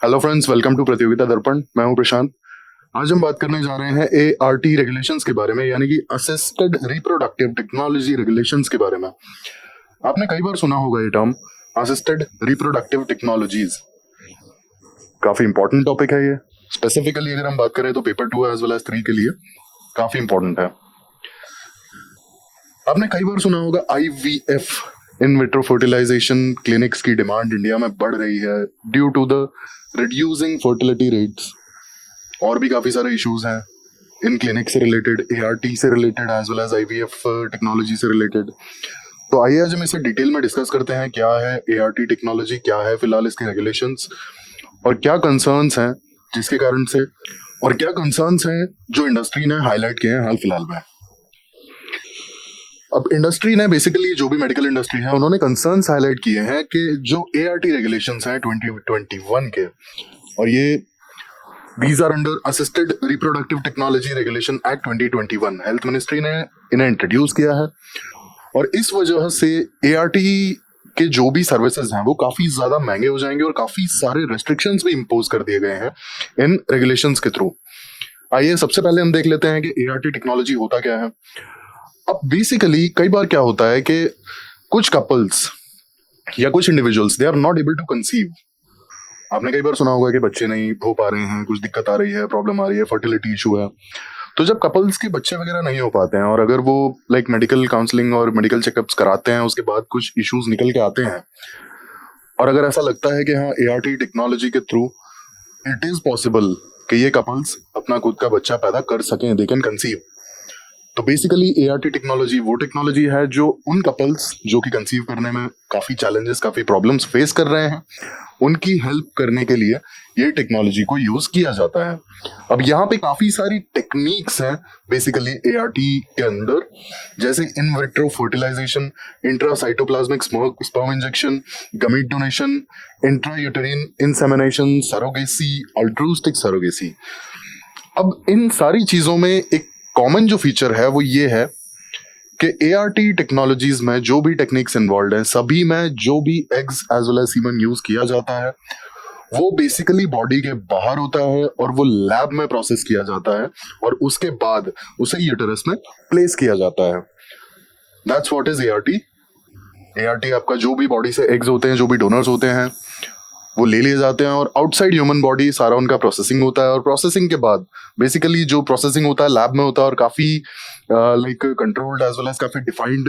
Hello friends, welcome to प्रतियोगिता दर्पण। मैं हूं प्रशांत। आज हम बात करने जा रहे हैं ART रेगुलेशंस के बारे में, यानी कि असिस्टेड रिप्रोडक्टिव टेक्नोलॉजी रेगुलेशंस के बारे में। आपने कई बार सुना होगा ये टर्म, असिस्टेड रिप्रोडक्टिव टेक्नोलॉजीज। काफी इंपॉर्टेंट टॉपिक है ये। स्पेसिफिकली अगर हम बात करें तो पेपर 2 एज वेल एज 3 के लिए काफी इंपॉर्टेंट है। आपने कई बार सुना होगा IVF, in vitro fertilization clinics की डिमांड इंडिया में बढ़ रही है due to the reducing fertility rates. और भी काफी सारे इश्यूज हैं इन क्लिनिक से रिलेटेड, ART से related as well as IVF technology से रिलेटेड। तो आइए आज हम इसे डिटेल में डिस्कस करते हैं। क्या है ART टेक्नोलॉजी, क्या है फिलहाल इसके रेगुलेशंस, और क्या कंसर्न्स हैं जिसके कारण से, और क्या कंसर्न्स हैं जो इंडस्ट्री ने हाईलाइट किए हैं हाल फिलहाल में। अब इंडस्ट्री ने बेसिकली, जो भी मेडिकल इंडस्ट्री है, उन्होंने कंसर्न्स हाईलाइट किए हैं कि जो ART रेगुलेशंस हैं 2021 के, और ये These are under Assisted Reproductive Technology Regulation Act 2021, health ministry ने इन्हें इंट्रोड्यूस किया है। और इस वजह से ART के जो भी सर्विसेज हैं वो काफी ज्यादा महंगे हो जाएंगे और काफी सारे रेस्ट्रिक्शंस भी इम्पोज कर दिए गए हैं इन रेगुलेशंस के थ्रू। आइए सबसे पहले हम देख लेते हैं कि ART टेक्नोलॉजी होता क्या है। अब बेसिकली कई बार क्या होता है कि कुछ कपल्स या कुछ individuals, they are not able to conceive. आपने कई बार सुना होगा कि बच्चे नहीं हो पा रहे हैं, कुछ दिक्कत आ रही है, प्रॉब्लम आ रही है, फर्टिलिटी इशू है। तो जब कपल्स के बच्चे वगैरह नहीं हो पाते हैं और अगर वो मेडिकल काउंसलिंग और मेडिकल चेकअप्स कराते हैं, उसके बाद कुछ इश्यूज निकल के आते हैं, और अगर ऐसा लगता है कि हाँ ART टेक्नोलॉजी के थ्रू इट इज पॉसिबल कि ये कपल्स अपना खुद का बच्चा पैदा कर सकें, दे कैन कंसीव। तो बेसिकली ART टेक्नोलॉजी वो टेक्नोलॉजी है जो उन कपल्स जो कि कंसीव करने में काफी चैलेंजेस, काफी प्रॉब्लम्स फेस कर रहे हैं, उनकी हेल्प करने के लिए ये टेक्नोलॉजी को यूज किया जाता है। अब यहाँ पे काफी सारी टेक्निक्स हैं बेसिकली ART के अंदर, जैसे in vitro fertilisation, intracytoplasmic sperm injection, gamete donation, intrauterine insemination, surrogacy, altruistic surrogacy. अब इन सारी चीजों में एक कॉमन जो फीचर है वो ये है कि ART टेक्नोलॉजीज में जो भी टेक्निक्स इन्वॉल्व हैं, सभी में जो भी eggs as well as semen use किया जाता है वो बेसिकली बॉडी के बाहर होता है और वो लैब में प्रोसेस किया जाता है और उसके बाद उसे यूटेरस में प्लेस किया जाता है। That's what is ART। ART आपका जो भी बॉडी से एग्स होते हैं, जो भी डोनर्स होते हैं, वो ले लिए जाते हैं और आउटसाइड ह्यूमन बॉडी सारा उनका प्रोसेसिंग होता है। और प्रोसेसिंग के बाद बेसिकली जो प्रोसेसिंग होता है लैब में होता है और काफी कंट्रोल्ड एज वेल एज काफी डिफाइंड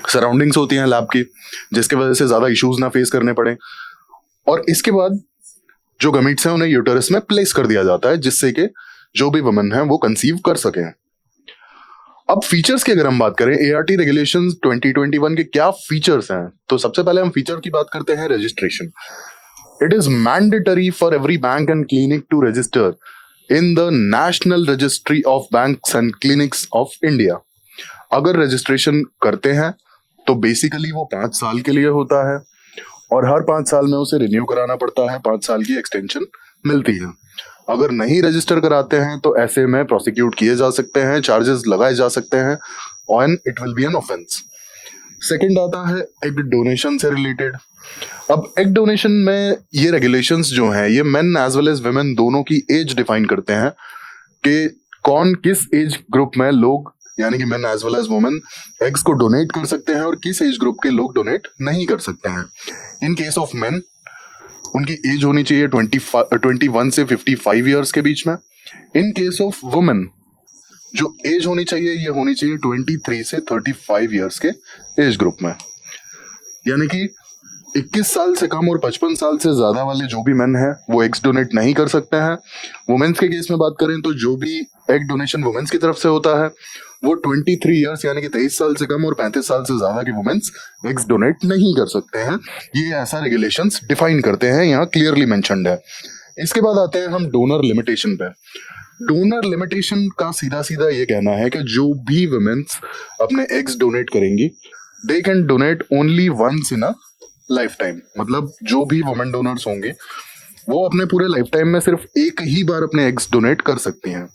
सराउंडिंग्स होती हैं लैब की, जिसके वजह से ज्यादा इश्यूज ना फेस करने पड़े। और इसके बाद जो गमीट्स हैं उन्हें यूटेरस में प्लेस कर दिया जाता है, जिससे कि जो भी वुमेन है वो कंसीव कर सके। अब फीचर्स की अगर हम बात करें, ART रेगुलेशंस 2021 के क्या फीचर्स हैं, तो सबसे पहले हम फीचर की बात करते हैं registration. It is mandatory for every bank and clinic to register in the National Registry of Banks and Clinics of India. अगर रजिस्ट्रेशन करते हैं तो बेसिकली वो 5 साल के लिए होता है और हर 5 साल में उसे रिन्यू कराना पड़ता है, 5 साल की एक्सटेंशन मिलती है। अगर नहीं रजिस्टर कराते हैं तो ऐसे में प्रोसिक्यूट किए जा सकते हैं, चार्जेस लगाए जा सकते हैं, और it will be an offence. Second आता है एग डोनेशन से रिलेटेड। अब एग डोनेशन में ये रेगुलेशंस जो हैं ये men as well as women दोनों की एज डिफाइन करते हैं कि कौन किस एज ग्रुप में लोग, यानी कि men as well as women, eggs को डोनेट कर सकते हैं और किस एज ग्रुप के लोग डोनेट नहीं कर सकते हैं। इन केस ऑफ मेन उनकी एज होनी चाहिए 21 से 55 ईयर्स के बीच में। इन केस ऑफ वुमेन जो एज होनी चाहिए ये होनी चाहिए 23 से 35 ईयर्स के एज ग्रुप में, यानी कि 21 साल से कम और 55 साल से ज्यादा वाले जो भी मेन हैं वो एग्स डोनेट नहीं कर सकते हैं। वुमेन्स के केस में बात करें तो जो भी एग डोनेशन वुमेन्स की तरफ से होता है वो 23 ईयर्स यानी कि 23 साल से कम और 35 साल से ज्यादा के वुमेन्स एग्स डोनेट नहीं कर सकते हैं। ये ऐसा रेगुलेशंस डिफाइन करते हैं, यहाँ क्लियरली मेंशन्ड है। इसके बाद आते हैं हम डोनर लिमिटेशन पे। डोनर लिमिटेशन का सीधा सीधा ये कहना है कि जो भी वुमेन्स अपने एग्स डोनेट करेंगी they can donate only once in a life time. मतलब जो भी वुमेन डोनर्स होंगे वो अपने पूरे लाइफ टाइम में सिर्फ एक ही बार अपने एग्स डोनेट कर सकती हैं।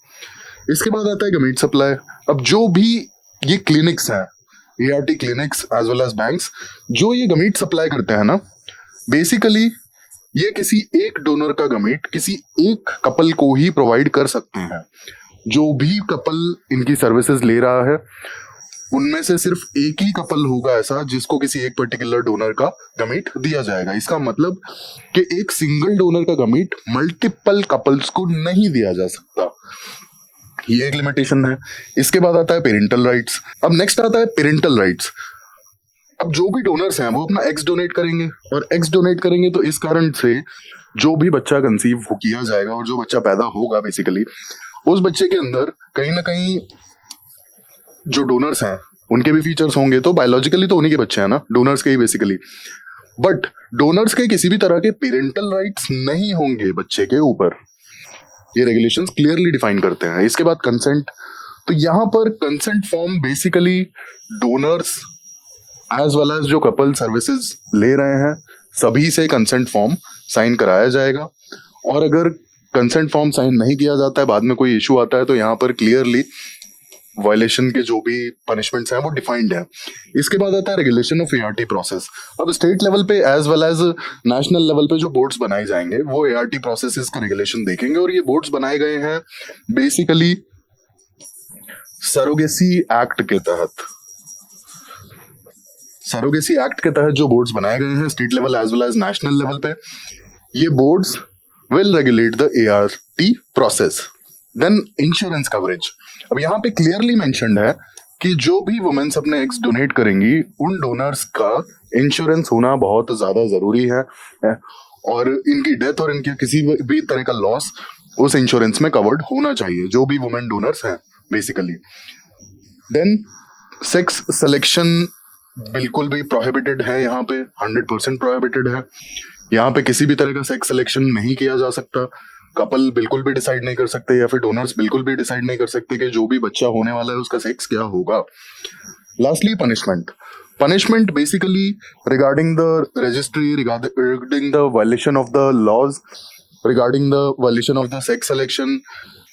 इसके बाद आता है गमीट सप्लाई। अब जो भी ये क्लिनिक्स हैं, ART clinics as well as banks, जो ये गमीट सप्लाई करते हैं ना, बेसिकली ये किसी एक डोनर का गमीट किसी एक कपल को ही प्रोवाइड कर सकते हैं। जो भी कपल इनकी सर्विसेज ले रहा है उनमें से सिर्फ एक ही कपल होगा ऐसा जिसको किसी एक पर्टिकुलर डोनर का गमीट दिया जाएगा। इसका मतलब कि एक सिंगल डोनर का गमीट मल्टीपल कपल्स को नहीं दिया जा सकता। ये एक लिमिटेशन है। इसके बाद आता है पेरेंटल राइट्स। अब नेक्स्ट आता है पेरेंटल राइट्स। अब जो भी डोनर्स हैं वो अपना एग्स डोनेट करेंगे, और एग्स डोनेट करेंगे तो इस कारण से जो भी बच्चा कंसीव किया जाएगा और जो बच्चा पैदा होगा बेसिकली उस बच्चे के अंदर कहीं ना कहीं जो डोनर्स हैं उनके भी फीचर्स होंगे। तो बायोलॉजिकली तो उन्हीं के बच्चे हैं ना, डोनर्स के ही बेसिकली। बट डोनर्स के किसी भी तरह के पेरेंटल राइट्स नहीं होंगे बच्चे के ऊपर। ये रेगुलेशंस क्लियरली डिफाइन करते हैं। इसके बाद कंसेंट। तो यहाँ पर consent form basically donors as well as जो कपल सर्विसेज ले रहे हैं सभी से कंसेंट फॉर्म साइन कराया जाएगा। और अगर कंसेंट फॉर्म साइन नहीं किया जाता है, बाद में कोई इशू आता है, तो यहाँ पर क्लियरली वायलेशन के जो भी पनिशमेंट्स हैं वो डिफाइंड है। इसके बाद आता है रेगुलेशन ऑफ एआरटी प्रोसेस। अब स्टेट लेवल पे as well as national level पे जो बोर्ड्स बनाए जाएंगे वो एआरटी प्रोसेसेस का रेगुलेशन देखेंगे। और ये बोर्ड्स बनाए गए हैं बेसिकली सरोगेसी एक्ट के तहत। सरोगेसी एक्ट के तहत जो बोर्ड्स बनाए गए हैं state level as well as national level पे, ये boards will regulate the ART process. Then insurance coverage. अब यहाँ पे क्लियरली मेंशन्ड है कि जो भी वुमेन्स अपने एग्स डोनेट करेंगी उन डोनर्स का इंश्योरेंस होना बहुत ज्यादा जरूरी है, और इनकी डेथ और इनके किसी भी तरह का लॉस उस इंश्योरेंस में कवर्ड होना चाहिए, जो भी वुमेन डोनर्स हैं बेसिकली। देन सेक्स सिलेक्शन बिल्कुल भी प्रोहिबिटेड है, यहाँ पे 100% प्रोहिबिटेड है। यहाँ पे किसी भी तरह का सेक्स सिलेक्शन नहीं किया जा सकता। कपल बिल्कुल भी डिसाइड नहीं कर सकते या फिर डोनर्स बिल्कुल भी डिसाइड नहीं कर सकते कि जो भी बच्चा होने वाला है उसका सेक्स क्या होगा। Lastly punishment. Punishment basically regarding the registry, regarding the violation of the laws, regarding the violation of the sex selection,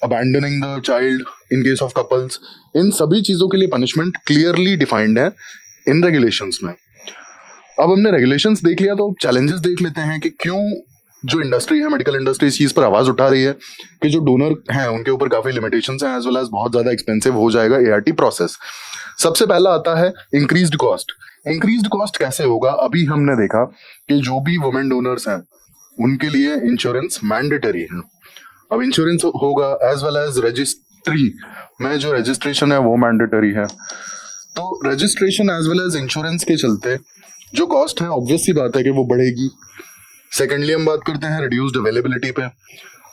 abandoning the child in case of couples, इन सभी चीजों के लिए पनिशमेंट क्लियरली डिफाइंड है इन regulations में। अब हमने regulations देख लिया तो चैलेंजेस देख लेते हैं कि क्यों जो इंडस्ट्री है, मेडिकल इंडस्ट्री, इस चीज पर आवाज उठा रही है कि जो डोनर हैं उनके ऊपर काफी लिमिटेशंस हैं, एज वेल एज बहुत ज्यादा एक्सपेंसिव हो जाएगा एआरटी प्रोसेस। सबसे पहला आता है इंक्रीज्ड कॉस्ट। इंक्रीज्ड कॉस्ट कैसे होगा? अभी हमने देखा कि जो भी वुमेन डोनर्स हैं उनके लिए इंश्योरेंस मैंडेटरी है। अब इंश्योरेंस होगा एज वेल एज रजिस्ट्री में जो रजिस्ट्रेशन है वो मैंडेटरी है। तो registration as well as insurance के चलते जो कॉस्ट है ऑब्वियस सी बात है कि वो बढ़ेगी। सेकेंडली हम बात करते हैं रिड्यूस्ड अवेलेबिलिटी पे।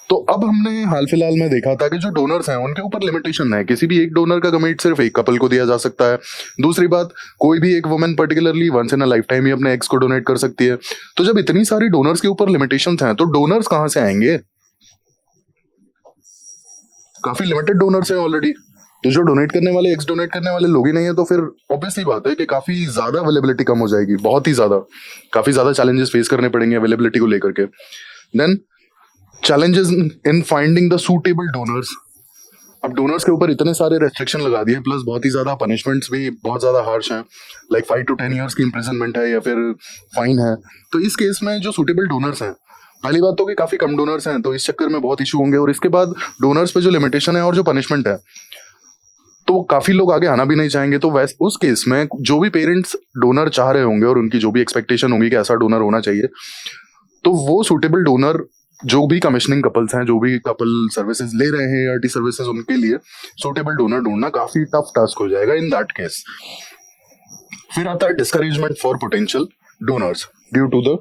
तो अब हमने हाल फिलहाल में देखा था कि जो डोनर्स हैं उनके ऊपर लिमिटेशन है, किसी भी एक डोनर का गमीट सिर्फ एक कपल को दिया जा सकता है। दूसरी बात, कोई भी एक women particularly once in a life time ही अपने एक्स को डोनेट कर सकती है। तो जब इतनी सारी डोनर्स के ऊपर लिमिटेशंस हैं तो डोनर्स कहां से आएंगे? काफी लिमिटेड डोनर्स हैं ऑलरेडी। तो जो डोनेट करने वाले, एक्स डोनेट करने वाले लोग ही नहीं है तो फिर ऑब्वियसली बात है कि काफी ज्यादा अवेलेबिलिटी कम हो जाएगी, बहुत ही ज्यादा, काफी ज्यादा चैलेंजेस फेस करने पड़ेंगे अवेलेबिलिटी को लेकर के। Then challenges in finding the suitable donors. अब डोनर्स के ऊपर इतने सारे रेस्ट्रिक्शन लगा दिए, प्लस बहुत ही ज्यादा पनिशमेंट्स भी बहुत ज्यादा हार्श हैं, लाइक 5 to 10 years की इंप्रिजनमेंट है या फिर फाइन है। तो इस केस में जो सूटेबल डोनर्स हैं, पहली बात तो कि काफी कम डोनर्स हैं, तो इस चक्कर में बहुत इशू होंगे। और इसके बाद डोनर्स पे जो लिमिटेशन है और जो पनिशमेंट है तो काफी लोग आगे आना भी नहीं चाहेंगे। तो वैसे उस केस में जो भी पेरेंट्स डोनर चाह रहे होंगे और उनकी जो भी एक्सपेक्टेशन होगी कि ऐसा डोनर होना चाहिए, तो वो सूटेबल डोनर जो भी कमिश्निंग कपल्स हैं, जो भी कपल सर्विसेज ले रहे हैं एआरटी सर्विसेज, उनके लिए सूटेबल डोनर ढूंढना काफी टफ टास्क हो जाएगा इन दैट केस। फिर आता है discouragement for potential donors due to the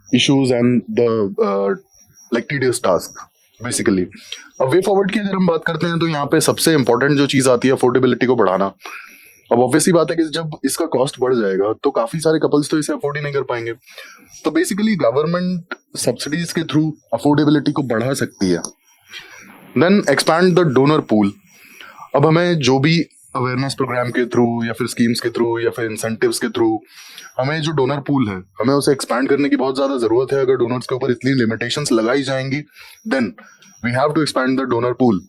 issues and the like tedious task basically. अब वे फॉरवर्ड की अगर हम बात करते हैं तो यहाँ पे सबसे इंपॉर्टेंट जो चीज आती है अफोर्डेबिलिटी को बढ़ाना। अब ऑब्वियसली बात है कि जब इसका कॉस्ट बढ़ जाएगा तो काफी सारे कपल्स तो इसे अफोर्ड ही नहीं कर पाएंगे। तो बेसिकली गवर्नमेंट सब्सिडीज के थ्रू अफोर्डेबिलिटी को बढ़ा सकती है। Then expand the donor pool. अब हमें जो भी अवेयरनेस प्रोग्राम के थ्रू या फिर स्कीम्स के थ्रू या फिर इंसेंटिव्स के थ्रू हमें जो डोनर पूल है हमें उसे एक्सपैंड करने की बहुत ज्यादा जरूरत है। अगर डोनर्स के ऊपर इतनी लिमिटेशंस लगाई जाएंगी then we have to expand the donor pool.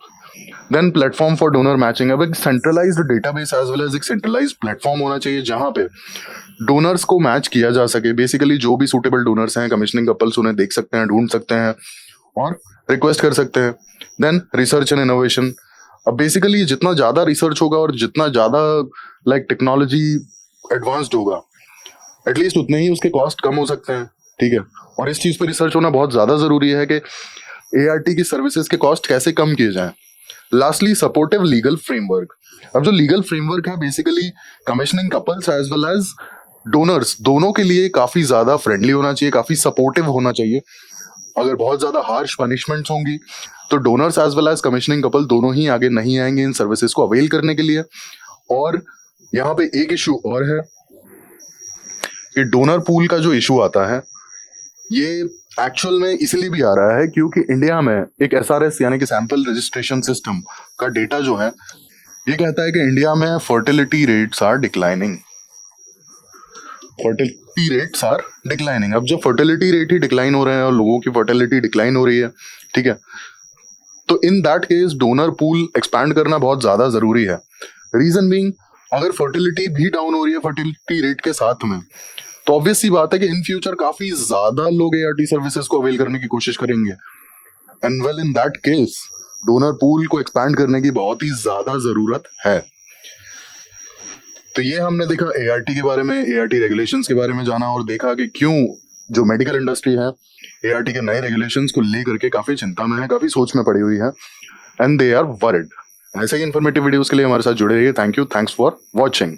Then platform for donor matching, अब एक centralized database as well as एक सेंट्रलाइज्ड प्लेटफॉर्म होना चाहिए जहां पे डोनर्स को मैच किया जा सके। बेसिकली जो भी सूटेबल डोनर्स हैं, कमिश्निंग कपल्स, उन्हें देख सकते हैं, ढूंढ सकते हैं और रिक्वेस्ट कर सकते हैं। देन रिसर्च एंड इनोवेशन, अब बेसिकली जितना ज्यादा रिसर्च होगा और जितना ज्यादा टेक्नोलॉजी एडवांस्ड होगा, एटलीस्ट उतने ही उसके कॉस्ट कम हो सकते हैं, ठीक है। और इस चीज पे रिसर्च होना बहुत ज्यादा जरूरी है कि एआरटी की सर्विसेज के कॉस्ट कैसे कम किए जाएं। लास्टली सपोर्टिव लीगल फ्रेमवर्क, अब जो लीगल फ्रेमवर्क है basically commissioning couples as well as donors दोनों के लिए काफी ज्यादा फ्रेंडली होना चाहिए, काफी सपोर्टिव होना चाहिए। अगर बहुत ज्यादा हार्श पनिशमेंट्स होंगी तो donors as well as commissioning couple दोनों ही आगे नहीं आएंगे इन सर्विसेज को अवेल करने के लिए। और यहाँ पे एक इशू और है कि डोनर पूल का जो इशू आता है ये एक्चुअल में इसलिए भी आ रहा है क्योंकि इंडिया में एक एसआरएस यानी कि सैंपल रजिस्ट्रेशन सिस्टम का डेटा जो है ये कहता है कि इंडिया में fertility rates are declining. Fertility rates are declining, अब जो फर्टिलिटी रेट ही डिक्लाइन हो रहे हैं और लोगों की फर्टिलिटी डिक्लाइन हो रही है, ठीक है, तो in that case donor pool expand करना बहुत ज्यादा जरूरी है। रीजन बीइंग, अगर फर्टिलिटी भी डाउन हो रही है फर्टिलिटी रेट के साथ में, तो ऑब्वियस सी बात है कि इन फ्यूचर काफी ज्यादा लोग एआरटी सर्विसेज को अवेल करने की कोशिश करेंगे। And well in that case donor pool को एक्सपैंड करने की बहुत ही ज्यादा जरूरत है। तो ये हमने देखा एआरटी के बारे में, एआरटी रेगुलेशंस के बारे में जाना और देखा कि क्यों जो मेडिकल इंडस्ट्री है एआरटी के नए रेगुलेशंस को लेकर के काफी चिंता में है, काफी सोच में पड़ी हुई है, एंड दे आर वरिड। ऐसे ही इन्फॉर्मेटिव वीडियोस के लिए हमारे साथ जुड़े रहिए। Thank you, thanks for watching.